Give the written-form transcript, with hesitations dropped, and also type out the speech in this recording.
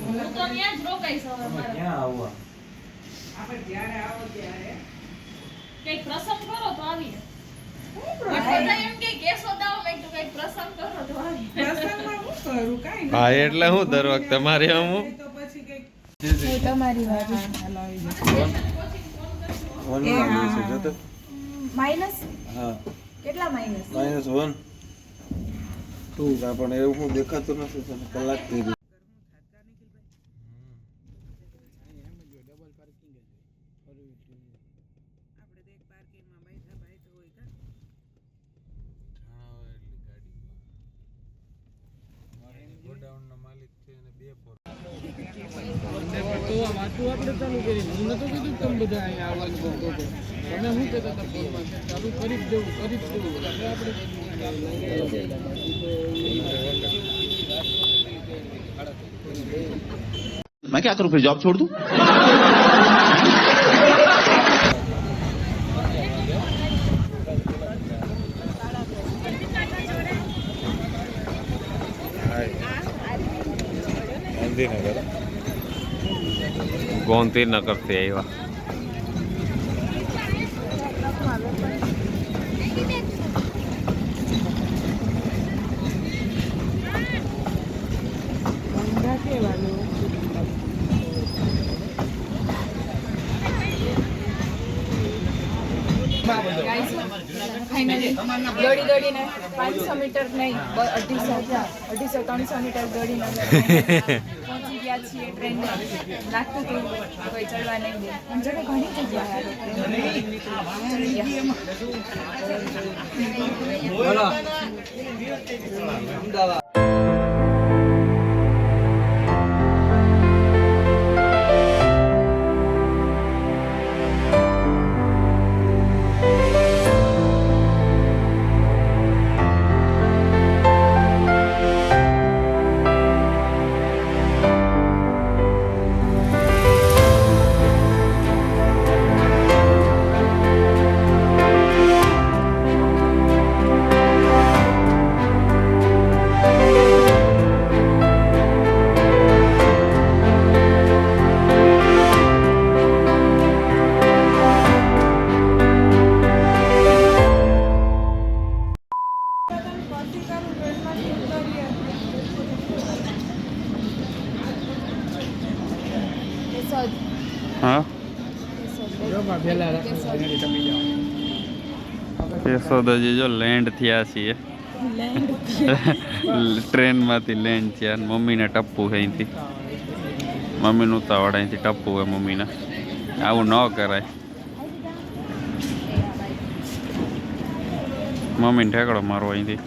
હું તો ત્યાં જ રોકાઈશ હવે મારે. ક્યાં આવવા? આપણે જ્યારે આવો ત્યારે કઈક પ્રસંગ કરો તો આવીએ. બધા એમ કે કેશોદાઓ મેં કીધું કઈક પ્રસંગ કરો તો આવીએ. પ્રસંગમાં હું કરું કાંઈ નથી. હા એટલે હું દર વખતે મારે હું તો પછી કંઈક તમારી વાત હાલો આવી જાઓ. વનમાં જોઈશે જો તો. માઇનસ હા કેટલા માઇનસ -1 2 કા પણ એવું હું દેખાતું નથી તને કલાક થઈ ગઈ. તો આ વાતું આપણે ચાલુ કરી. હું નતો કીધું તમે બધા અહીંયા આવવાનું બહુ તમે શું કહેતા હતા ફોનમાં કે ચાલુ કરી જ દેવું એટલે मैं क्या करूं फिर जॉब छोड़ दूं ગોમતીનગર થી આવ્યા. દોડી દોડીને 500 મીટર નહીં 250-300 મીટર દોડીને અમે પહોંચી ગયા છીએ ટ્રેનને. લાગતું હતું કોઈ ચડવા નહીં દે. આમ જોડે ઘણી જગ્યા ચડી ગયા. હા કેશોદાજી જો લેન્ડ થયા છીએ. ટ્રેનમાંથી લેન્ડ થયા. મમ્મીને ટપ્પુ છે અહીંથી. મમ્મીનું ઉતાવળ અહીંથી ટપ્પુ હોય મમ્મીને. આવું ન કરાય. મમ્મીને ઠેકડો મારો અહીંથી.